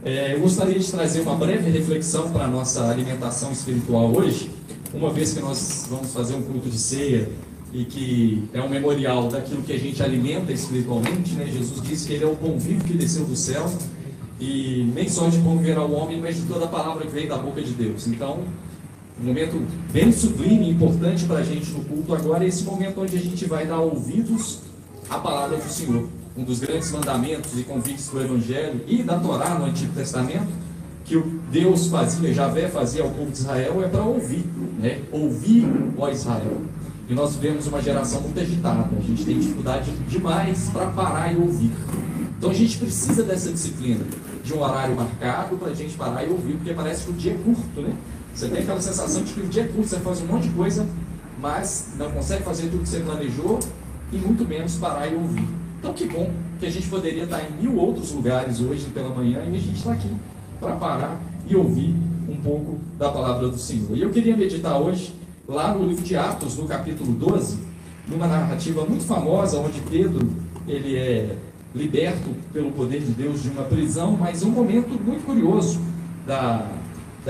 Eu gostaria de trazer uma breve reflexão para a nossa alimentação espiritual hoje, uma vez que nós vamos fazer um culto de ceia e que é um memorial daquilo que a gente alimenta espiritualmente, né? Jesus disse que Ele é o pão vivo que desceu do céu, e nem só de pão viverá o homem, mas de toda a palavra que vem da boca de Deus. Então, um momento bem sublime e importante para a gente no culto agora é esse momento onde a gente vai dar ouvidos à palavra do Senhor. Um dos grandes mandamentos e convites do Evangelho e da Torá no Antigo Testamento, que o Deus fazia, Javé fazia ao povo de Israel, é para ouvir, né? Ouvir, ó Israel. E nós vivemos uma geração muito agitada, a gente tem dificuldade demais para parar e ouvir. Então a gente precisa dessa disciplina, de um horário marcado para a gente parar e ouvir, porque parece que o dia é curto, né? Você tem aquela sensação de que o dia é curto, você faz um monte de coisa, mas não consegue fazer tudo que você planejou e muito menos parar e ouvir. Então que bom que a gente poderia estar em 1000 outros lugares hoje pela manhã e a gente está aqui para parar e ouvir um pouco da palavra do Senhor. E eu queria meditar hoje lá no livro de Atos, no capítulo 12, numa narrativa muito famosa, onde Pedro ele é liberto pelo poder de Deus de uma prisão, mas um momento muito curioso da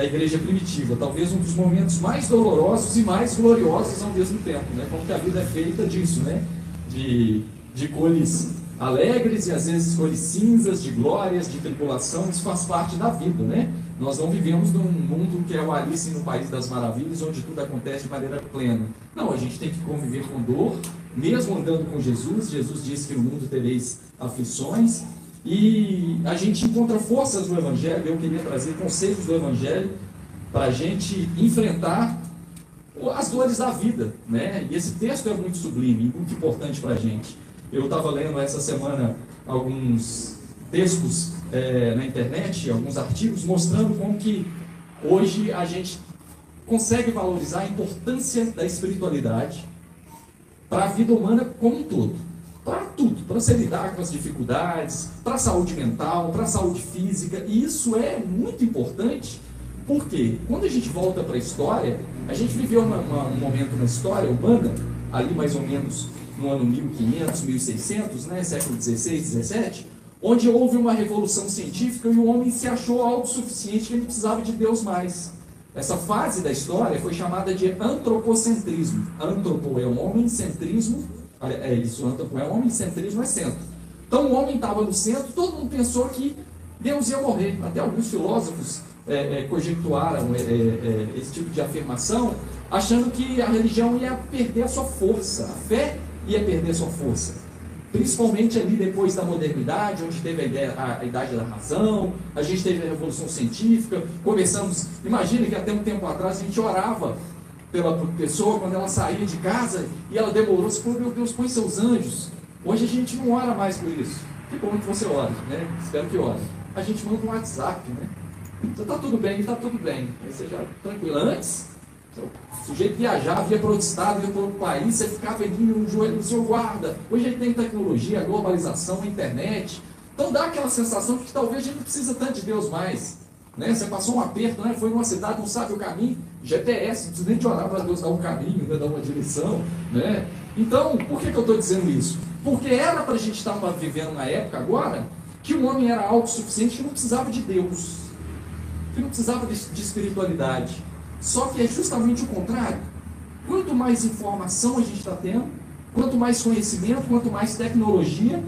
igreja primitiva, talvez um dos momentos mais dolorosos e mais gloriosos ao mesmo tempo, né? Como que a vida é feita disso, né? De cores alegres e às vezes cores cinzas, de glórias, de tribulação. Isso faz parte da vida, né? Nós não vivemos num mundo que é o Alice no País das Maravilhas, onde tudo acontece de maneira plena. Não, a gente tem que conviver com dor, mesmo andando com Jesus. Jesus disse que no mundo tereis aflições, e a gente encontra forças no Evangelho. Eu queria trazer conceitos do Evangelho para a gente enfrentar as dores da vida, né? E esse texto é muito sublime e muito importante para a gente. Eu estava lendo essa semana alguns textos na internet, alguns artigos, mostrando como que hoje a gente consegue valorizar a importância da espiritualidade para a vida humana como um todo. Para tudo, para você lidar com as dificuldades, para a saúde mental, para a saúde física. E isso é muito importante, porque quando a gente volta para a história, a gente viveu um momento na história humana, ali mais ou menos no ano 1500, 1600, né, século XVI, XVII, onde houve uma revolução científica e o homem se achou autossuficiente, que ele não precisava de Deus mais. Essa fase da história foi chamada de antropocentrismo. Antropo é o homem, centrismo é isso, antropo é homem, centrismo é centro. Então o homem estava no centro, todo mundo pensou que Deus ia morrer. Até alguns filósofos conjectuaram esse tipo de afirmação, achando que a religião ia perder a sua força, a fé ia perder a sua força. Principalmente ali depois da modernidade, onde teve a idade da razão, a gente teve a revolução científica, começamos, imagina que até um tempo atrás a gente orava pela pessoa quando ela saía de casa e ela demorou, você falou, meu Deus, põe seus anjos. Hoje a gente não ora mais por isso. Que bom que você ora, né? Espero que ore. A gente manda um WhatsApp, né? Então tá tudo bem, tá tudo bem. Aí você já tranquilo. Antes, o sujeito viajava, ia para outro estado, ia para outro país, você ficava ali no joelho do seu guarda. Hoje a gente tem tecnologia, a globalização, a internet. Então dá aquela sensação de que talvez a gente não precisa tanto de Deus mais. Né? Você passou um aperto, né? Foi numa cidade, não sabe o caminho, GPS, não precisa nem de orar para Deus dar um caminho, né? Dar uma direção. Né? Então, por que eu estou dizendo isso? Porque era para a gente estar vivendo na época agora que o homem era autossuficiente, que não precisava de Deus, que não precisava de espiritualidade. Só que é justamente o contrário. Quanto mais informação a gente está tendo, quanto mais conhecimento, quanto mais tecnologia,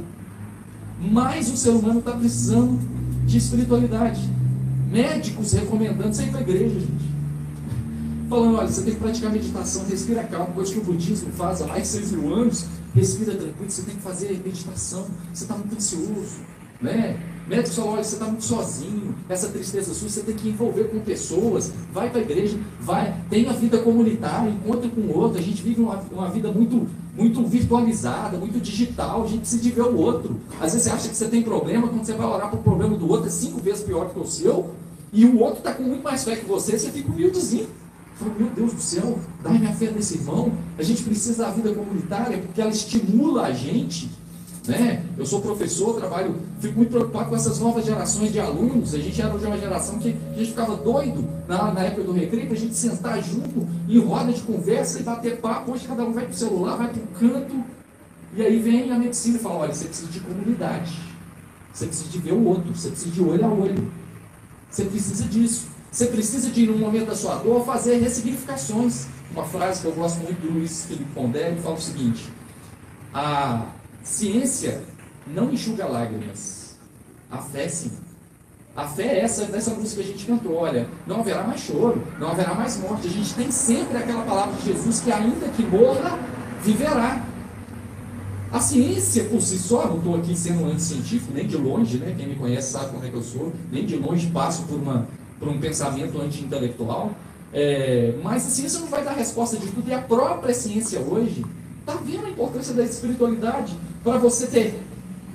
mais o ser humano está precisando de espiritualidade. Médicos recomendando você ir para a igreja, gente. Falando, olha, você tem que praticar meditação, respira calma, coisa que o budismo faz há mais de 6.000 anos. Respira tranquilo, você tem que fazer meditação, você está muito ansioso, né? Médicos falam, olha, você está muito sozinho, essa tristeza sua, você tem que envolver com pessoas, vai para a igreja, tem a vida comunitária, encontra com o outro. A gente vive uma vida muito, muito virtualizada, muito digital, a gente precisa de ver o outro. Às vezes você acha que você tem problema, quando você vai orar para o problema do outro, é 5 vezes pior que o seu, e o outro está com muito mais fé que você fica humildezinho. Fala, meu Deus do céu, dá-me minha fé nesse irmão. A gente precisa da vida comunitária, porque ela estimula a gente. Né? Eu sou professor, fico muito preocupado com essas novas gerações de alunos. A gente era de uma geração que a gente ficava doido na época do recreio, para a gente sentar junto em roda de conversa e bater papo. Hoje cada um vai para o celular, vai para o canto, e aí vem a medicina e fala, olha, você precisa de comunidade, você precisa de ver o outro, você precisa de olho a olho. Você precisa disso. Você precisa de, num momento da sua dor, fazer ressignificações. Uma frase que eu gosto muito do Luiz Felipe Pondé, ele fala o seguinte: a ciência não enxuga lágrimas, a fé sim. A fé é essa, dessa música que a gente cantou, olha, não haverá mais choro, não haverá mais morte. A gente tem sempre aquela palavra de Jesus que ainda que morra, viverá. A ciência por si só, não estou aqui sendo um anticientífico, nem de longe, né? Quem me conhece sabe como é que eu sou, nem de longe passo por um pensamento anti-intelectual, mas a ciência não vai dar resposta de tudo, e a própria ciência hoje está vendo a importância da espiritualidade para você ter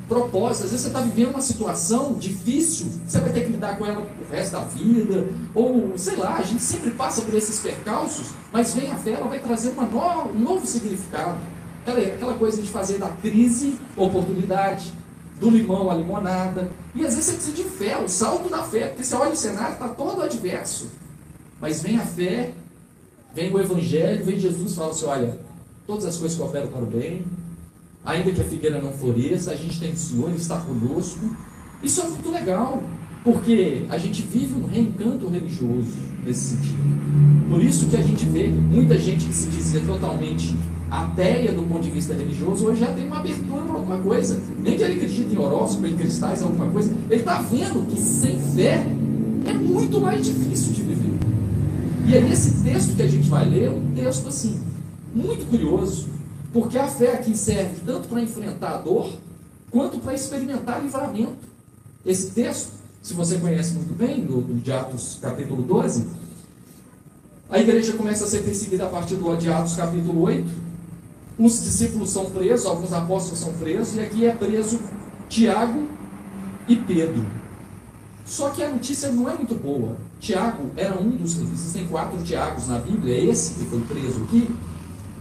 propósito. Às vezes você está vivendo uma situação difícil, você vai ter que lidar com ela o resto da vida, ou sei lá, a gente sempre passa por esses percalços, mas vem a fé, ela vai trazer um novo significado. Aquela coisa de fazer da crise oportunidade, do limão à limonada, e às vezes você precisa de fé, o salto da fé, porque você olha o cenário, está todo adverso, mas vem a fé, vem o Evangelho, vem Jesus e fala assim: olha, todas as coisas cooperam para o bem, ainda que a figueira não floresça, a gente tem o Senhor, Ele está conosco. Isso é muito legal, porque a gente vive um reencanto religioso nesse sentido. Por isso que a gente vê muita gente que se diz ser totalmente ateia do ponto de vista religioso, hoje já tem uma abertura para alguma coisa. Nem que ele acredite em horóscopo, em cristais, alguma coisa, ele está vendo que sem fé é muito mais difícil de viver. E é nesse texto que a gente vai ler, um texto assim, muito curioso, porque a fé aqui serve tanto para enfrentar a dor, quanto para experimentar livramento. Esse texto, se você conhece muito bem, de Atos capítulo 12, a igreja começa a ser perseguida a partir de Atos capítulo 8, os discípulos são presos, alguns apóstolos são presos, e aqui é preso Tiago e Pedro. Só que a notícia não é muito boa. Tiago era um dos... Existem 4 Tiagos na Bíblia, esse que foi preso aqui,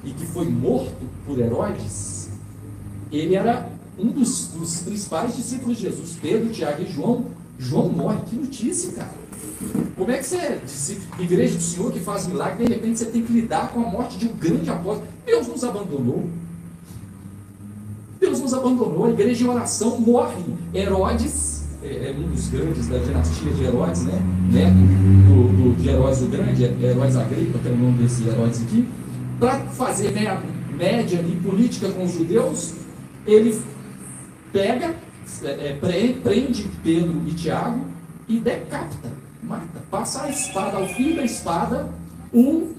e que foi morto por Herodes, ele era um dos principais discípulos de Jesus. Pedro, Tiago e João. João morre. Que notícia, cara! Como é que você, igreja do Senhor que faz milagre, de repente você tem que lidar com a morte de um grande apóstolo? Deus nos abandonou. Deus nos abandonou. A igreja em oração morre. Herodes, um dos grandes da dinastia de Herodes, né? Neto de Herodes o Grande, Herodes Agripa, que é o nome desse Herodes aqui, para fazer média e política com os judeus, ele pega, prende Pedro e Tiago e decapita, mata, passa a espada, ao fim da espada, o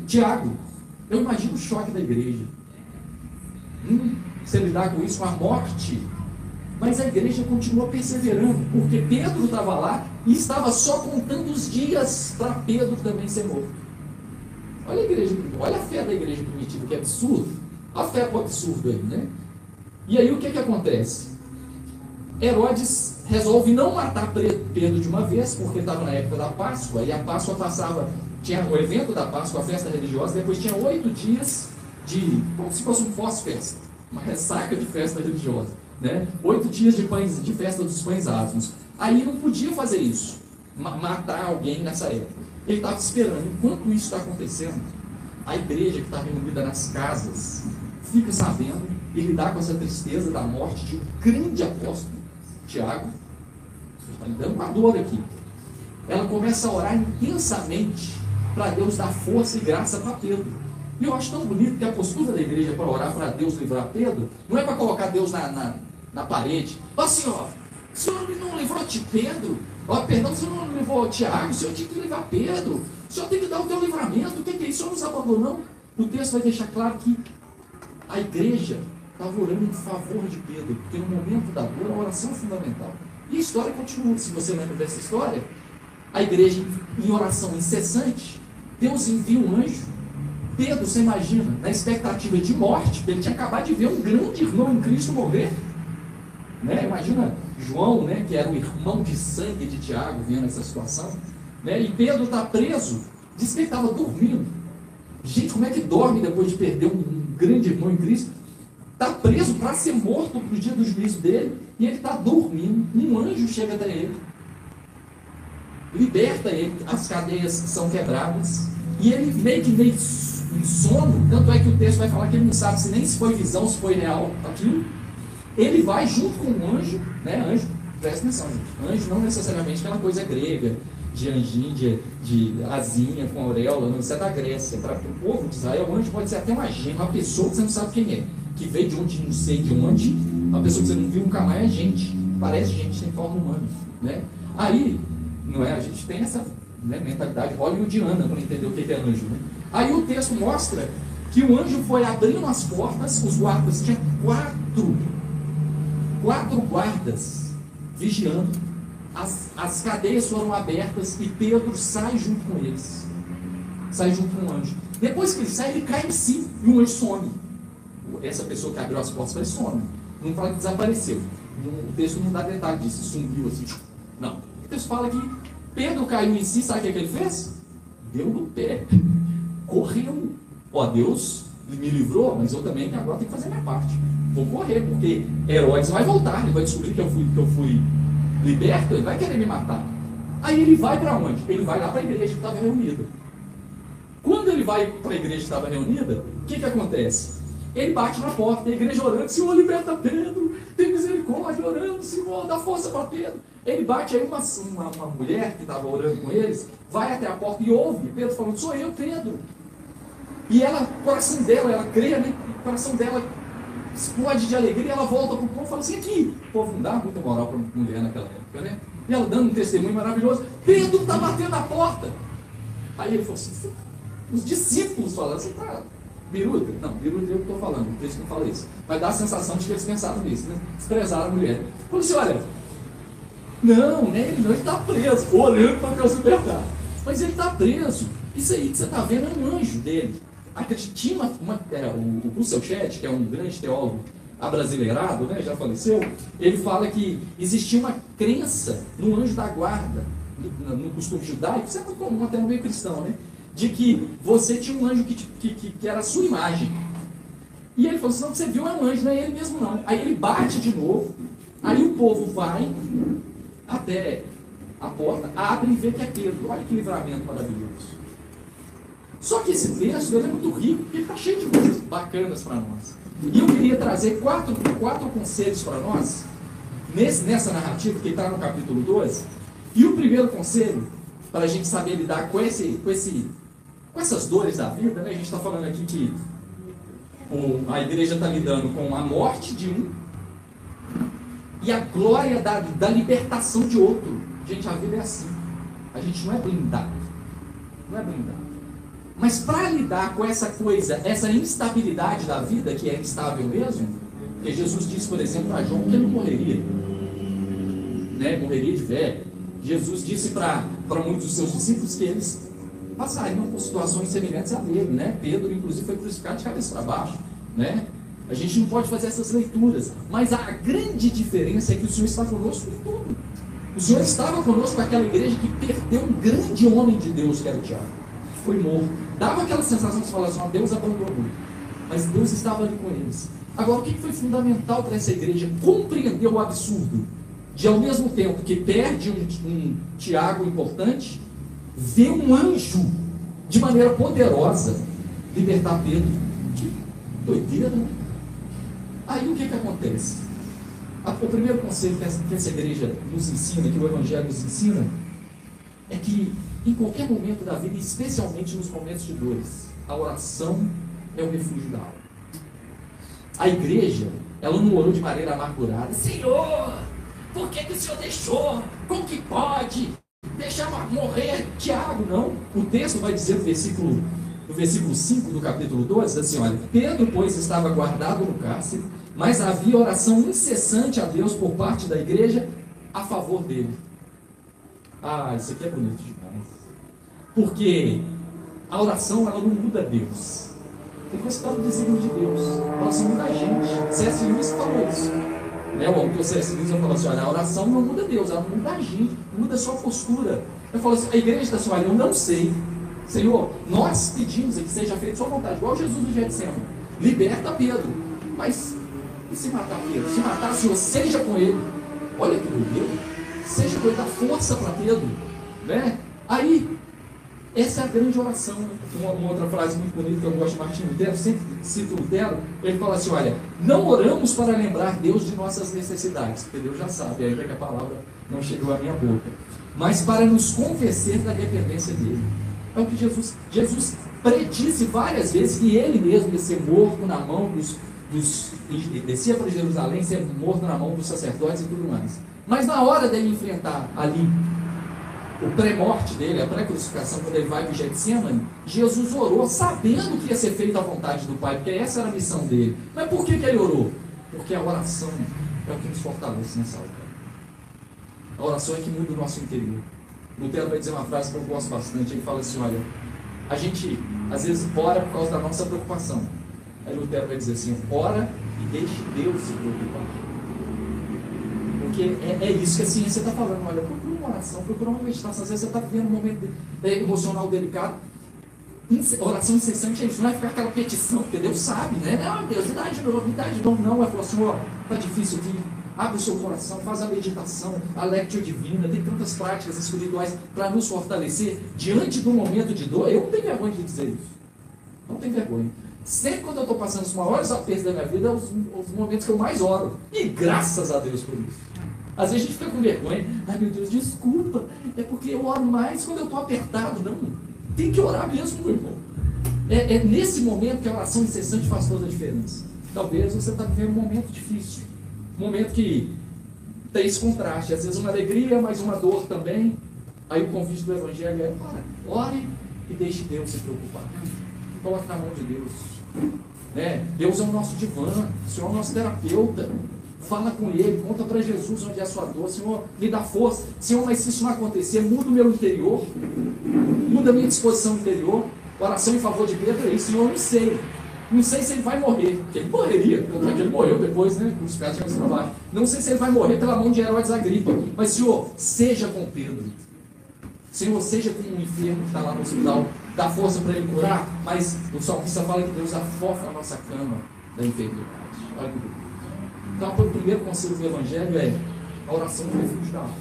Tiago. Eu imagino o choque da igreja. Você lidar com isso, com a morte. Mas a igreja continua perseverando, porque Pedro estava lá e estava só contando os dias para Pedro também ser morto. Olha a igreja, olha a fé da igreja primitiva, que é absurdo. A fé é um absurdo aí, né? E aí o que acontece? Herodes resolve não matar Pedro de uma vez, porque estava na época da Páscoa, e a Páscoa passava, tinha o evento da Páscoa, a festa religiosa, depois tinha 8 dias de, como se fosse um pós-festa, uma ressaca de festa religiosa, né? 8 dias de festa dos pães asmos. Aí não podia fazer isso, matar alguém nessa época. Ele estava esperando. Enquanto isso está acontecendo, a igreja que está reunida nas casas fica sabendo e lidar com essa tristeza da morte de um grande apóstolo, Tiago. Está lidando com a dor aqui. Ela começa a orar intensamente para Deus dar força e graça para Pedro. E eu acho tão bonito que a postura da igreja para orar para Deus livrar Pedro não é para colocar Deus na parede. Ó Senhor, o Senhor não livrou de Pedro? Ó, perdão, o Senhor não livrou Tiago, o Senhor tinha que livrar Pedro. O Senhor tem que dar o teu livramento. O que é isso? O Senhor nos abandonou. O texto vai deixar claro que a igreja estava orando em favor de Pedro, porque no momento da dor a oração é fundamental. E a história continua. Se você lembra dessa história, a igreja em oração incessante, Deus envia um anjo. Pedro, você imagina, na expectativa de morte, ele tinha acabado de ver um grande irmão em Cristo morrer, né? Imagina João, né, que era o irmão de sangue de Tiago, vendo essa situação, né? E Pedro está preso, diz que ele estava dormindo. Gente, como é que dorme depois de perder um grande irmão em Cristo? Está preso para ser morto no dia do juízo dele, e ele está dormindo. Um anjo chega até ele, liberta ele, as cadeias são quebradas, e ele meio em sono, tanto é que o texto vai falar que ele não sabe nem se foi visão, se foi real aquilo. Ele vai junto com o anjo, né, anjo Presta atenção, gente. Anjo não necessariamente aquela coisa grega, de anjinho, de asinha com auréola, não, isso é da Grécia. Para o povo de Israel, o anjo pode ser até uma gente, uma pessoa que você não sabe quem é, que veio de onde não sei de onde, uma pessoa que você não viu nunca mais, é gente, parece gente, tem forma humana, né? Aí, não é, a gente tem essa, né, mentalidade hollywoodiana para entender o que é anjo, né? Aí o texto mostra que o anjo foi abrindo as portas, os guardas, tinha quatro guardas vigiando. As cadeias foram abertas e Pedro sai junto com eles. Sai junto com o anjo. Depois que ele sai, ele cai em si e o anjo some. Essa pessoa que abriu as portas, ele some. Não fala que desapareceu. O texto não dá detalhe disso, sumiu assim. Não. O texto fala que Pedro caiu em si, sabe o que ele fez? Deu no pé. Correu. Ó, Deus me livrou, mas eu também agora tenho que fazer a minha parte. Vou correr, porque Herodes vai voltar, ele vai descobrir que eu fui liberto, ele vai querer me matar. Aí ele vai para onde? Ele vai lá para a igreja que estava reunida. Quando ele vai para a igreja que estava reunida, o que acontece? Ele bate na porta, a igreja orando, Senhor, liberta Pedro, tem misericórdia, orando, Senhor, dá força para Pedro. Ele bate, aí uma mulher que estava orando com eles, vai até a porta e ouve Pedro falando, sou eu, Pedro. E ela, o coração dela, ela crê, né? O coração dela explode de alegria, ela volta para o povo e fala assim, aqui, o povo não dá muita moral para mulher naquela época, né? E ela dando um testemunho maravilhoso, Pedro está batendo na porta. Aí ele falou assim, os discípulos falaram assim, tá, biruta? Não, biruta eu que estou falando, o texto não fala isso. Mas dá a sensação de que eles pensaram nisso, né? Desprezaram a mulher. Falou assim, olha, não, né? Ele está preso, orando para Deus libertar. Mas ele está preso. Isso aí que você está vendo é um anjo dele. Tinha o Russell Shedd, que é um grande teólogo abrasileirado, né, já faleceu, ele fala que existia uma crença no anjo da guarda, no costume judaico, isso é muito comum até no meio cristão, né, de que você tinha um anjo que era a sua imagem. E ele falou assim, não, você viu é um anjo, não é ele mesmo não. Aí ele bate de novo, aí o povo vai até a porta, abre e vê que é Pedro. Olha que livramento maravilhoso. Só que esse texto ele é muito rico, porque ele está cheio de coisas bacanas para nós. E eu queria trazer quatro conselhos para nós, nessa narrativa, que está no capítulo 12. E o primeiro conselho, para a gente saber lidar com essas dores da vida, né? A gente está falando aqui que a igreja está lidando com a morte de um e a glória da libertação de outro. Gente, a vida é assim. A gente não é blindado. Não é blindado. Mas para lidar com essa coisa, essa instabilidade da vida, que é instável mesmo, porque Jesus disse, por exemplo, para João que ele não morreria, né? Morreria de velho. Jesus disse para muitos dos seus discípulos que eles passariam por situações semelhantes a dele, né? Pedro, inclusive, foi crucificado de cabeça para baixo, né? A gente não pode fazer essas leituras, mas a grande diferença é que o Senhor está conosco em tudo. O Senhor estava conosco naquela igreja que perdeu um grande homem de Deus, que era o Tiago. Foi morto. Dava aquela sensação de falar assim, ó, Deus abandonou. Mas Deus estava ali com eles. Agora, o que foi fundamental para essa igreja? Compreender o absurdo de, ao mesmo tempo que perde um Tiago importante, ver um anjo, de maneira poderosa, libertar Pedro. Que doideira, né? Aí o que acontece? O primeiro conselho que essa igreja nos ensina, que o Evangelho nos ensina, é que em qualquer momento da vida, especialmente nos momentos de dores, a oração é o refúgio da alma. A igreja, ela não orou de maneira amargurada. Senhor, por que o Senhor deixou? Como que pode deixar morrer Tiago? Não. O texto vai dizer no versículo 5 do capítulo 12, assim, olha, Pedro, pois, estava guardado no cárcere, mas havia oração incessante a Deus por parte da igreja a favor dele. Ah, isso aqui é bonito demais. Porque a oração, ela não muda Deus. Tem que estar no desígnio de Deus. A oração muda a gente. C.S. Lewis falou isso. Né? O autor C.S. Lewis falou assim, olha, a oração não muda Deus, ela muda a gente, muda a sua postura. Eu falo assim, a igreja está assim, olha, eu não sei. Senhor, nós pedimos que seja feita sua vontade, igual Jesus no Getsemane. Liberta Pedro. Mas, e se matar Pedro? Se matar, Senhor, seja com ele. Olha que doideira. Seja com ele, dá força para Pedro. Né? Aí, Essa é a grande oração. Uma outra frase muito bonita que eu gosto de Martinho Lutero, sempre cito Lutero, ele fala assim, olha, não oramos para lembrar Deus de nossas necessidades, porque Deus já sabe, ainda que a palavra não chegou à minha boca, mas para nos convencer da dependência dele. É o que Jesus predisse várias vezes que ele mesmo ia ser morto na mão descia para Jerusalém, ser morto na mão dos sacerdotes e tudo mais. Mas na hora dele enfrentar ali o pré-morte dele, a pré-crucificação, quando ele vai para o Getsemane, Jesus orou sabendo que ia ser feita a vontade do Pai, porque essa era a missão dele. Mas por que ele orou? Porque a oração é o que nos fortalece nessa hora. A oração é que muda o nosso interior. Lutero vai dizer uma frase que eu gosto bastante, ele fala assim, olha, a gente às vezes ora por causa da nossa preocupação. Aí Lutero vai dizer assim, ora e deixe Deus se preocupar. Porque é isso que a ciência está falando. Olha, procura uma oração, procura uma meditação. Às vezes você está vivendo um momento emocional delicado. Oração incessante é isso. Não é ficar aquela petição, porque Deus sabe, né? Não, Deus, me dá de novo, me dá de novo. Não, é falar assim, ó, está difícil aqui. Abre o seu coração, faz a meditação, a lectio divina. Tem tantas práticas espirituais para nos fortalecer diante do momento de dor. Eu não tenho vergonha de dizer isso. Não tenho vergonha. Sempre quando eu estou passando os maiores apertos da minha vida, os momentos que eu mais oro. E graças a Deus por isso. Às vezes a gente fica com vergonha. Ai meu Deus, desculpa. É porque eu oro mais quando eu estou apertado. Não. Tem que orar mesmo, meu irmão. É nesse momento que a oração incessante faz toda a diferença. Talvez você está vivendo um momento difícil. Um momento que tem esse contraste. Às vezes uma alegria, mas uma dor também. Aí o convite do Evangelho é: ore e deixe Deus se preocupar. Coloque na mão de Deus. Né? Deus é o nosso divã, o Senhor é o nosso terapeuta. Fala com Ele, conta para Jesus onde é a sua dor. Senhor, me dá força. Senhor, mas se isso não acontecer, muda o meu interior, muda a minha disposição interior. Oração em favor de Pedro é isso. Senhor, não sei. Não sei se ele vai morrer, porque ele morreria, porque ele morreu depois, né? Os caras tinham esse trabalho. Não sei se ele vai morrer pela mão de Herodes Agripa, mas Senhor, seja com Pedro. Senhor, seja com o enfermo que está lá no hospital, dá força para ele curar, mas o salmista fala que Deus afofa a nossa cama da enfermidade. Olha que bonito. Então, o primeiro conselho do Evangelho é: a oração é o refúgio da alma.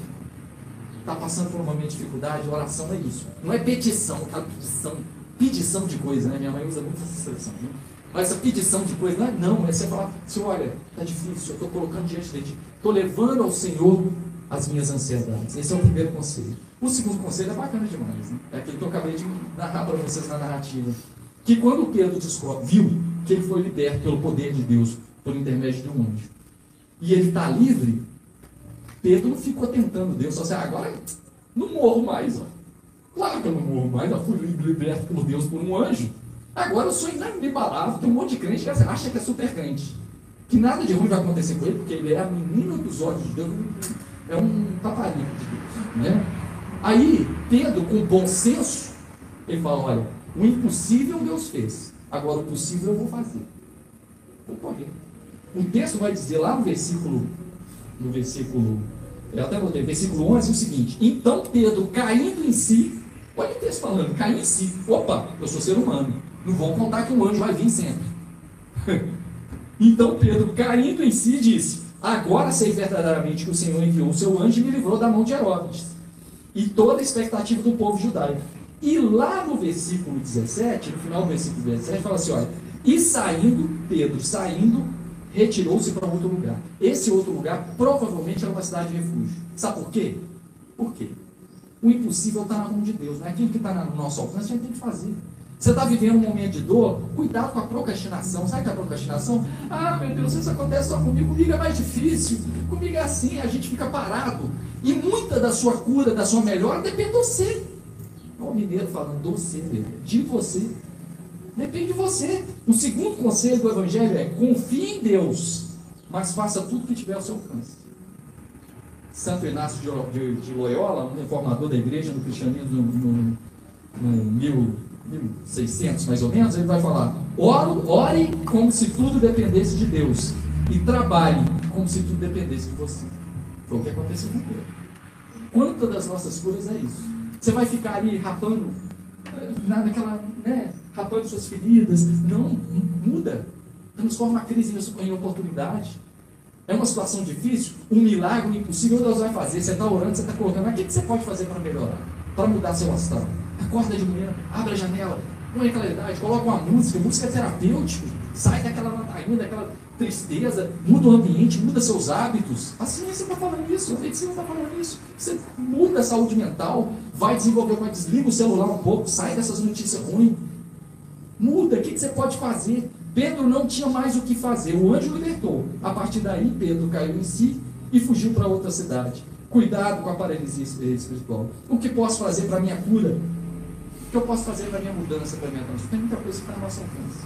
Está passando por uma momento de dificuldade, a oração é isso. Não é petição, aquela pedição de coisa, né? Minha mãe usa muito essa expressão, né? Mas essa pedição de coisa não é você falar assim: olha, está difícil, eu estou colocando diante de ti, estou levando ao Senhor as minhas ansiedades. Esse é o primeiro conselho. O segundo conselho é bacana demais, né? É aquele que eu acabei de narrar para vocês na narrativa. Que quando Pedro viu que ele foi liberto pelo poder de Deus, por intermédio de um anjo, e ele está livre, Pedro não ficou tentando Deus, só assim: agora não morro mais. Ó. Claro que eu não morro mais, eu fui liberto por Deus por um anjo. Agora eu sou inabalável, tem um monte de crente que acha que é super crente. Que nada de ruim vai acontecer com ele, porque ele é a menina dos olhos de Deus, é um paparinho de Deus. Né? Aí, Pedro, com bom senso, ele fala: olha, o impossível Deus fez, agora o possível eu vou fazer. Vou correr. O texto vai dizer lá no versículo, eu até botei, versículo 11, o seguinte: então Pedro, caindo em si, olha o texto falando, caindo em si, opa, eu sou ser humano, não vou contar que um anjo vai vir sempre. Então Pedro, caindo em si, disse: agora sei verdadeiramente que o Senhor enviou o seu anjo e me livrou da mão de Herodes e toda a expectativa do povo judaico. E lá no versículo 17, no final do versículo 17, fala assim: olha, e saindo, Pedro saindo, retirou-se para outro lugar. Esse outro lugar provavelmente era uma cidade de refúgio. Sabe por quê? Por quê? O impossível está na mão de Deus. Não é aquilo que está no nosso alcance, a gente tem que fazer. Você está vivendo um momento de dor, cuidado com a procrastinação. Sabe o que é a procrastinação? Ah, meu Deus, isso acontece só comigo. Comigo é mais difícil. Comigo é assim, a gente fica parado. E muita da sua cura, da sua melhora, depende de você. Olha o mineiro falando: você, de você. Depende de você. O segundo conselho do Evangelho é: confie em Deus, mas faça tudo que tiver ao seu alcance. Santo Inácio de Loyola, um reformador da igreja no cristianismo no 1600 mais ou menos, ele vai falar: ore como se tudo dependesse de Deus e trabalhe como se tudo dependesse de você. Foi o que aconteceu com Pedro. Quantas das nossas curas é isso? Você vai ficar ali rapando naquela, né, rapando suas feridas? Não, muda. Transforma a crise em oportunidade. É uma situação difícil, um milagre impossível Deus vai fazer. Você está orando, você está colocando. Mas o que você pode fazer para melhorar? Para mudar seu astral? Acorda de manhã, abre a janela, põe claridade, coloca uma música, música terapêutica, sai daquela ladainha, daquela tristeza, muda o ambiente, muda seus hábitos. A ciência está falando isso, a medicina está falando isso. Você muda a saúde mental, vai desenvolver, desliga o celular um pouco, sai dessas notícias ruins. Muda, o que você pode fazer? Pedro não tinha mais o que fazer, o anjo libertou. A partir daí, Pedro caiu em si e fugiu para outra cidade. Cuidado com a paralisia espiritual. O que posso fazer para a minha cura? O que eu posso fazer para a minha mudança, para a minha transformação? Tem muita coisa que está no nosso alcance.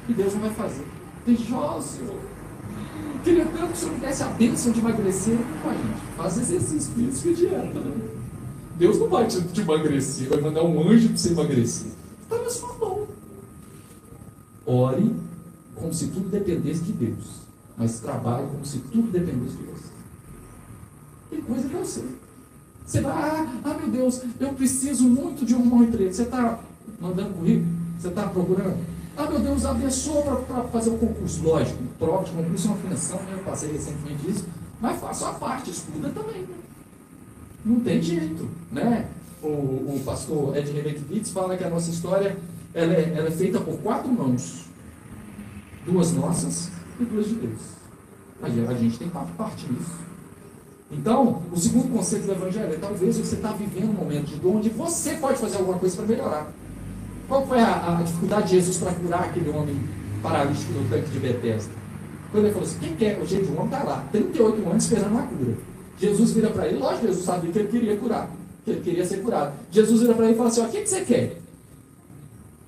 E Deus não vai fazer. Tem Senhor, queria tanto que o Senhor me desse a bênção de emagrecer. Não, gente, faz exercício, isso que dieta. Né? Deus não vai te emagrecer, vai mandar um anjo para você emagrecer. Está na sua mão. Ore como se tudo dependesse de Deus, mas trabalhe como se tudo dependesse de você. Tem coisa que eu sei. Você vai, meu Deus, eu preciso muito de um bom emprego. Você está mandando currículo? Você está procurando? Meu Deus, abençoa para fazer o concurso. Lógico, prova de concurso é uma função, né? Eu passei recentemente isso, mas faça a parte, estuda também. Né? Não tem jeito, né? O pastor Ed Rebekiewicz fala que a nossa história ela é feita por 4 mãos. 2 nossas e 2 de Deus. Aí a gente tem parte nisso. Então, o segundo conceito do Evangelho é talvez você está vivendo um momento de dor onde você pode fazer alguma coisa para melhorar. Qual foi a dificuldade de Jesus para curar aquele homem paralítico no tanque de Betesda? Quando ele falou assim, quem quer? O jeito de um homem está lá, 38 anos esperando uma cura. Jesus vira para ele, lógico que Jesus sabia que ele queria curar, que ele queria ser curado. Jesus vira para ele e fala assim, o que você quer?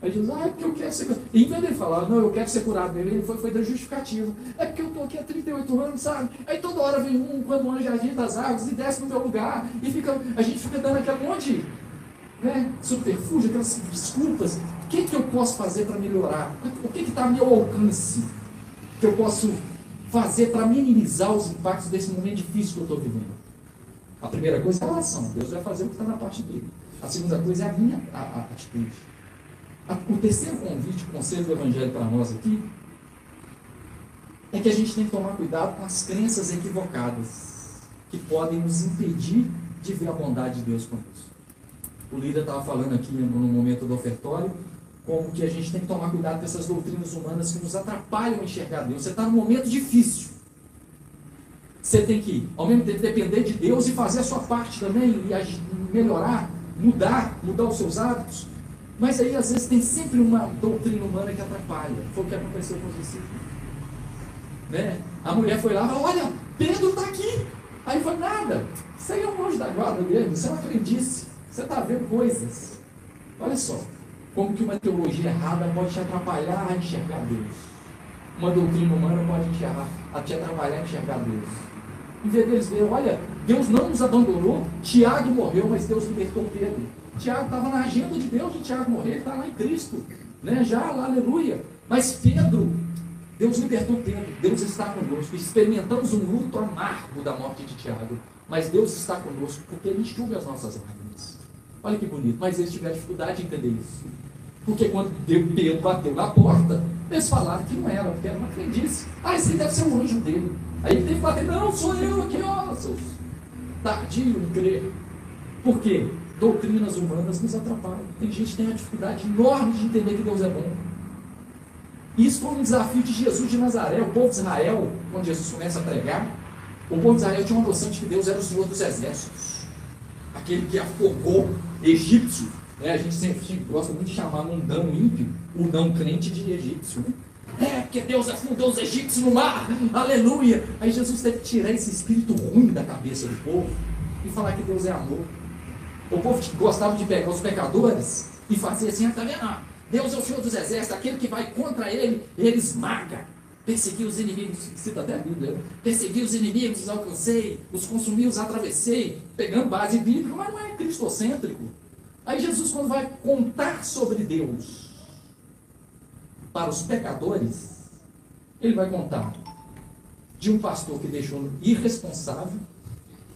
Aí Jesus, é porque eu quero ser curado. E em vez dele falar, não, eu quero ser curado, ele foi da justificativa. É porque eu estou aqui há 38 anos, sabe? Aí toda hora vem quando o anjo agita as águas e desce no meu lugar, e a gente fica dando aquele monte, né, subterfúgio, aquelas desculpas. O que eu posso fazer para melhorar? O que está ao meu alcance? Que eu posso fazer para minimizar os impactos desse momento difícil que eu estou vivendo? A primeira coisa é a relação. Deus vai fazer o que está na parte dele. A segunda coisa é a minha atitude. O terceiro convite, o conselho do Evangelho para nós aqui, é que a gente tem que tomar cuidado com as crenças equivocadas que podem nos impedir de ver a bondade de Deus conosco. O líder estava falando aqui no momento do ofertório, como que a gente tem que tomar cuidado com essas doutrinas humanas que nos atrapalham a enxergar Deus. Você está num momento difícil. Você tem que, ao mesmo tempo, depender de Deus e fazer a sua parte também, e melhorar, mudar os seus hábitos. Mas aí, às vezes, tem sempre uma doutrina humana que atrapalha. Foi o que aconteceu com os discípulos. Né? A mulher foi lá e falou, olha, Pedro está aqui. Aí foi nada. Isso aí é um anjo da guarda dele, isso é uma crendice. Você está vendo coisas. Olha só, como que uma teologia errada pode te atrapalhar a enxergar Deus. Uma doutrina humana pode te atrapalhar a enxergar Deus. Em vez deles verem, olha, Deus não nos abandonou, Tiago morreu, mas Deus libertou Pedro. Tiago estava na agenda de Deus de Tiago morrer, ele está lá em Cristo, né? Já lá, aleluia. Mas Pedro, Deus libertou Pedro, Deus está conosco. Experimentamos um luto amargo da morte de Tiago, mas Deus está conosco porque Ele enxuga as nossas lágrimas. Olha que bonito, mas eles tiveram dificuldade de entender isso. Porque quando Pedro bateu na porta, eles falaram que não era, porque era uma crendice. Esse deve ser um anjo dele. Aí ele teve que bater, não, sou eu aqui, ó, seus tardio em crer. Por quê? Doutrinas humanas nos atrapalham. Tem gente que tem uma dificuldade enorme de entender que Deus é bom. Isso foi um desafio de Jesus de Nazaré. O povo de Israel, quando Jesus começa a pregar, o povo de Israel tinha uma noção de que Deus era o Senhor dos exércitos, aquele que afogou egípcio. A gente sempre gosta muito de chamar mundano ímpio o não crente de egípcio, né? Porque Deus afundou os egípcios no mar, aleluia. Aí Jesus teve que tirar esse espírito ruim da cabeça do povo e falar que Deus é amor. O povo gostava de pegar os pecadores e fazer assim, tá vendo? Deus é o Senhor dos exércitos, aquele que vai contra ele esmaga. Persegui os inimigos, cita até a Bíblia, né? Persegui os inimigos, os alcancei, os consumi, os atravessei, pegando base bíblica, mas não é cristocêntrico. Aí Jesus, quando vai contar sobre Deus para os pecadores, ele vai contar de um pastor que deixou irresponsável,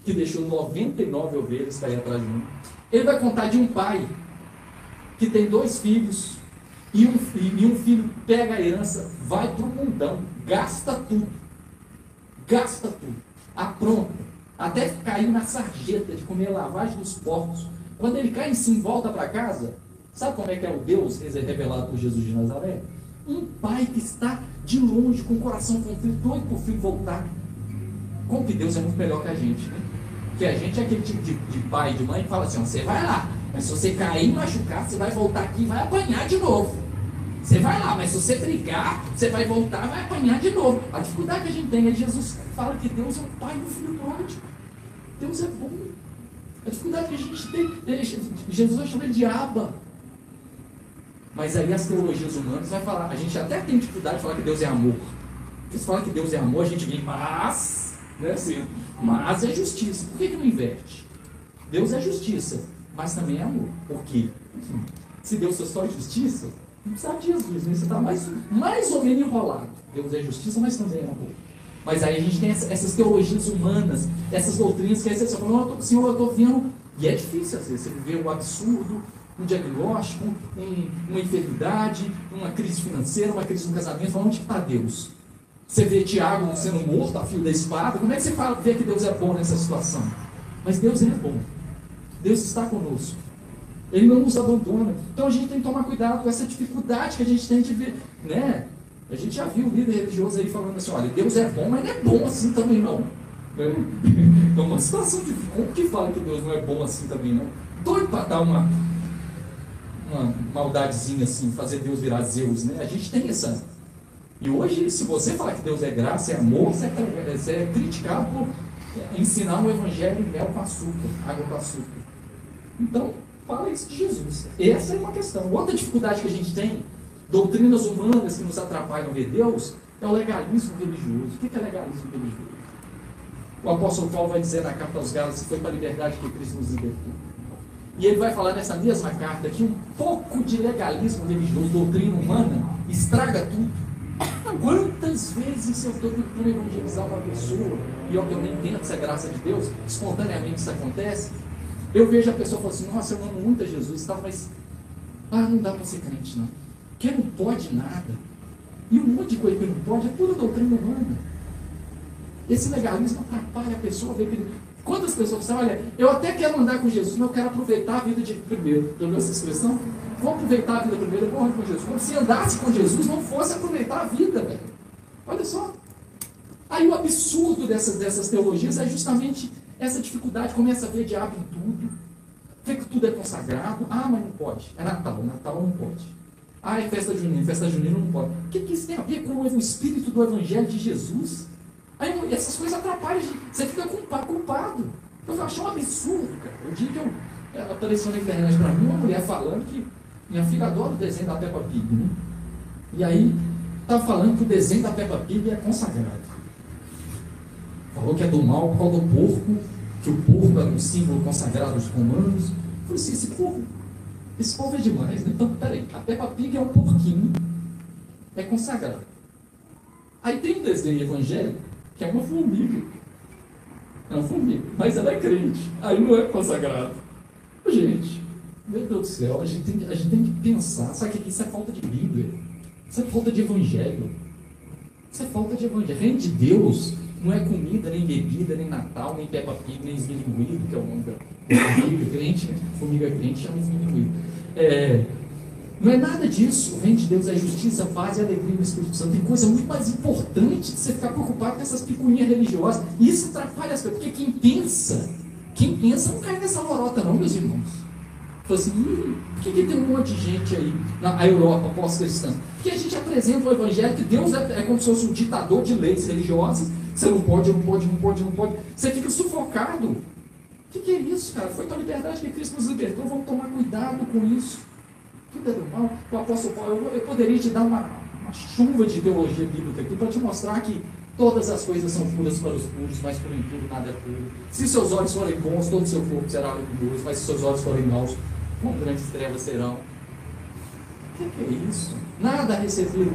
que deixou 99 ovelhas cair atrás de um. Ele vai contar de um pai que tem 2 filhos e um filho pega a herança, vai para o mundão, gasta tudo, apronta, até cair na sarjeta de comer lavagem dos porcos, Quando ele cai em si e volta para casa, sabe como é que é o Deus revelado por Jesus de Nazaré? Um pai que está de longe, com o coração contrito, doido por filho voltar. Como que Deus é muito melhor que a gente, né? Porque a gente é aquele tipo de pai e de mãe que fala assim, ó, você vai lá, mas se você cair e machucar, você vai voltar aqui e vai apanhar de novo. Você vai lá, mas se você brigar, você vai voltar e vai apanhar de novo. A dificuldade que a gente tem é Jesus fala que Deus é o pai do filho pródigo. Deus é bom. A dificuldade que a gente tem, Jesus vai chamar ele de Abba. Mas aí as teologias humanas vai falar, a gente até tem dificuldade de falar que Deus é amor. Porque se fala que Deus é amor, a gente vem, né, assim, mas é justiça. Por que não inverte? Deus é justiça, mas também é amor. Por quê? Se Deus fosse só justiça, não precisava de Jesus, né? Você está mais ou menos enrolado. Deus é justiça, mas também é amor. Mas aí a gente tem essas teologias humanas, essas doutrinas que aí você fala, Senhor, eu estou vendo, e é difícil às vezes, você vê um absurdo, um diagnóstico, uma enfermidade, uma crise financeira, uma crise no casamento, fala, onde está Deus? Você vê Tiago sendo morto a fio da espada, como é que você vê que Deus é bom nessa situação? Mas Deus é bom, Deus está conosco, Ele não nos abandona. Então a gente tem que tomar cuidado com essa dificuldade que a gente tem de ver, né? A gente já viu o líder religioso aí falando assim, olha, Deus é bom, mas não é bom assim também não. É uma situação de como que fala que Deus não é bom assim também não? Doido para dar uma maldadezinha assim, fazer Deus virar Zeus, né? A gente tem essa. E hoje, se você falar que Deus é graça, é amor, você é criticado por ensinar um evangelho em mel com açúcar, água com açúcar. Então, fala isso de Jesus. Essa é uma questão. Outra dificuldade que a gente tem, doutrinas humanas que nos atrapalham ver Deus, é o legalismo religioso. O que é legalismo religioso? O apóstolo Paulo vai dizer na carta aos Gálatas que foi para a liberdade que Cristo nos libertou. E ele vai falar nessa mesma carta que um pouco de legalismo religioso, doutrina humana, estraga tudo. Quantas vezes eu estou tentando evangelizar uma pessoa e eu nem entendo essa graça de Deus, espontaneamente isso acontece, eu vejo a pessoa falando assim, nossa, eu amo muito a Jesus, tá, mas não dá para ser crente não, que não pode nada, e um monte de coisa que não pode, é pura doutrina humana. Esse legalismo atrapalha a pessoa a ver que quantas pessoas dizem, olha, eu até quero andar com Jesus, mas eu quero aproveitar a vida de primeiro. Já viu essa expressão? Vou aproveitar a vida primeiro e morrer com Jesus. Como se andasse com Jesus não fosse aproveitar a vida, velho. Olha só. Aí o absurdo dessas teologias é justamente essa dificuldade. Começa a ver diabo em tudo. Vê que tudo é consagrado. Mas não pode. É Natal não pode. É festa junina não pode. O que isso tem a ver com o espírito do evangelho de Jesus? Aí essas coisas atrapalham, você fica culpado. Eu achei um absurdo, cara. O dia que apareceu na internet para mim, uma mulher falando que minha filha adora o desenho da Peppa Pig, né? E aí, estava falando que o desenho da Peppa Pig é consagrado. Falou que é do mal por causa do porco, que o porco era um símbolo consagrado dos romanos. Eu falei assim, esse povo é demais, né? Então, peraí, a Peppa Pig é um porquinho, é consagrado. Aí tem um desenho evangélico, que é uma formiga. É uma formiga, mas ela é crente. Aí não é consagrado. Gente, meu Deus do céu, a gente tem que pensar. Sabe que isso é falta de Bíblia? Isso é falta de Evangelho. Isso é falta de Evangelho. Reino de Deus não é comida, nem bebida, nem Natal, nem Peppa Pig, nem esmilinguido, que é o nome da formiga crente, formiga crente chama esmilinguido. Não é nada disso. O reino de Deus é justiça, paz e alegria no Espírito Santo. Tem coisa muito mais importante de você ficar preocupado com essas picuinhas religiosas. E isso atrapalha as coisas, porque quem pensa não cai nessa lorota não, meus irmãos. Fala assim, por que tem um monte de gente aí na Europa pós-cristã? Porque a gente apresenta o evangelho que Deus é como se fosse um ditador de leis religiosas. Você não pode. Você fica sufocado. O que é isso, cara? Foi para a liberdade que Cristo nos libertou. Vamos tomar cuidado com isso. Tudo é do mal. O apóstolo Paulo, eu poderia te dar uma chuva de teologia bíblica aqui para te mostrar que todas as coisas são puras para os puros, mas por em tudo nada é puro. Se seus olhos forem bons, todo o seu corpo será luminoso, mas se seus olhos forem maus, quão grandes trevas serão. O que é isso? Nada recebido,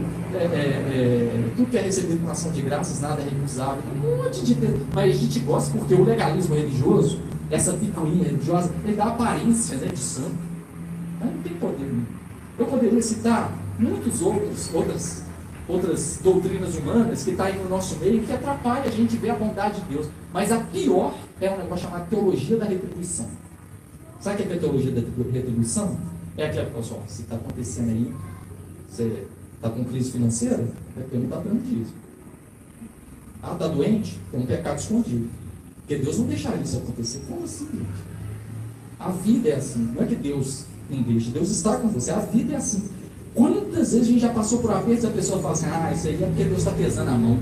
tudo que é recebido com ação de graças, nada é recusável. Um monte de Deus. Mas a gente gosta porque o legalismo religioso, essa picuinha religiosa, ele dá aparência, né, de santo. Mas não tem poder. Né? Eu poderia citar muitas outras doutrinas humanas que estão aí no nosso meio que atrapalham a gente ver a bondade de Deus. Mas a pior é um negócio chamado teologia da retribuição. Sabe o que é a teologia da retribuição? É aquela, pessoal, se está acontecendo aí, você está com crise financeira, é porque não está dando dízimo. Ah, está doente? Tem um pecado escondido. Porque Deus não deixaria isso acontecer. Como assim, gente? A vida é assim. Não é que Deus não deixa. Deus está com você. A vida é assim. Quantas vezes a gente já passou por apertos e a pessoa fala assim, isso aí é porque Deus está pesando a mão.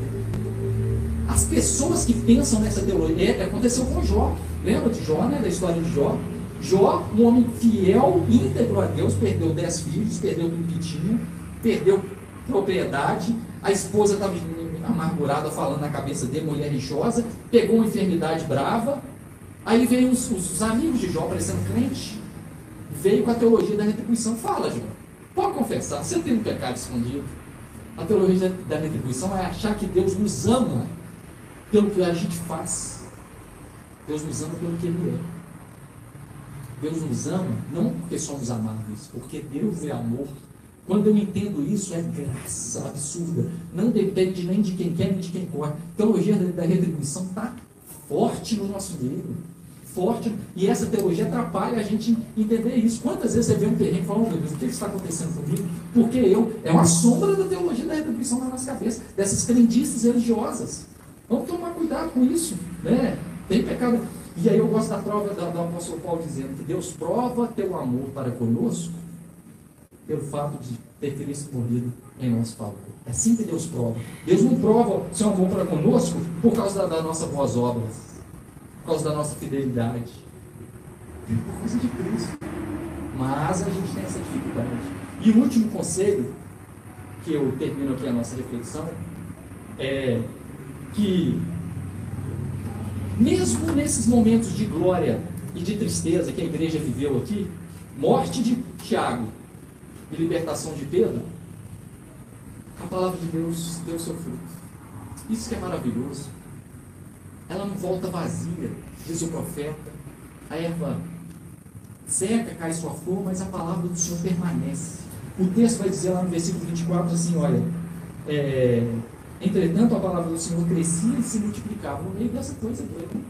As pessoas que pensam nessa teologia, aconteceu com Jó. Lembra de Jó, né? Da história de Jó? Jó, um homem fiel, íntegro a Deus, perdeu 10 filhos, perdeu tudo que tinha, perdeu propriedade, a esposa estava amargurada falando na cabeça dele, mulher rixosa, pegou uma enfermidade brava, aí veio os amigos de Jó, parecendo crente, veio com a teologia da retribuição. Fala, Jó, pode confessar, você tem um pecado escondido. A teologia da retribuição é achar que Deus nos ama pelo que a gente faz. Deus nos ama pelo que Ele é. Deus nos ama não porque somos amados, porque Deus é amor. Quando eu entendo isso, é graça absurda. Não depende nem de quem quer, nem de quem corre. A teologia da retribuição está forte no nosso meio. Forte. E essa teologia atrapalha a gente entender isso. Quantas vezes você vê um terreno e fala, meu Deus, o que está acontecendo comigo? Porque é uma sombra da teologia da retribuição na nossa cabeça, dessas crendices religiosas. Vamos tomar cuidado com isso, né? Tem pecado. E aí eu gosto da prova do apóstolo Paulo dizendo que Deus prova teu amor para conosco pelo fato de ter Cristo morrido em nosso favor. É assim que Deus prova. Deus não prova seu amor para conosco por causa das nossas boas obras, por causa da nossa fidelidade, por causa de Cristo. Mas a gente tem essa dificuldade. E o último conselho, que eu termino aqui a nossa reflexão, é que mesmo nesses momentos de glória e de tristeza que a igreja viveu aqui, morte de Tiago e libertação de Pedro, a palavra de Deus deu seu fruto. Isso que é maravilhoso. Ela não volta vazia, diz o profeta. A erva seca, cai sua flor, mas a palavra do Senhor permanece. O texto vai dizer lá no versículo 24 assim, olha, entretanto a palavra do Senhor crescia e se multiplicava. No meio dessa coisa doida,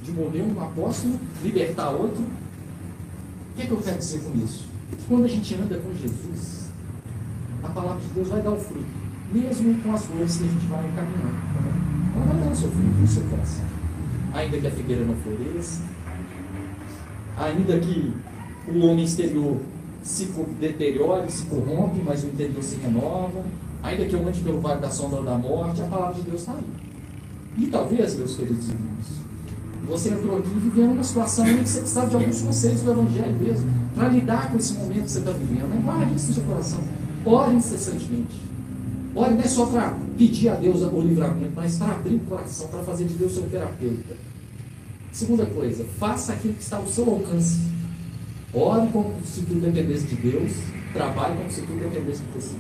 de morrer um apóstolo, libertar outro. O que é que eu quero dizer com isso? Quando a gente anda com Jesus, a palavra de Deus vai dar o fruto, mesmo com as flores que a gente vai caminhando. Ela vai dar o seu fruto no seu coração. Ainda que a figueira não floresça, ainda que o homem exterior se deteriore, se corrompe, mas o interior se renova, ainda que eu ande pelo vale da sombra da morte, a palavra de Deus está aí. E talvez, meus queridos irmãos, você entrou aqui vivendo uma situação em que você precisava de alguns conselhos do Evangelho mesmo, para lidar com esse momento que você está vivendo. Guarde isso no seu coração. Ore incessantemente. Ore não é só para pedir a Deus o livramento, mas para abrir o coração, para fazer de Deus seu terapeuta. Segunda coisa, faça aquilo que está ao seu alcance. Ore como se tudo dependesse de Deus, trabalhe como se tudo dependesse de você.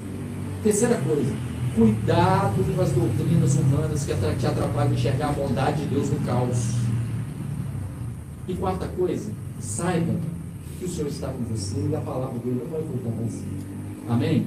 Terceira coisa, cuidado com as doutrinas humanas que te atrapalham de enxergar a bondade de Deus no caos. E quarta coisa, saiba que o Senhor está com você e a palavra dele não vai voltar mais. Amém?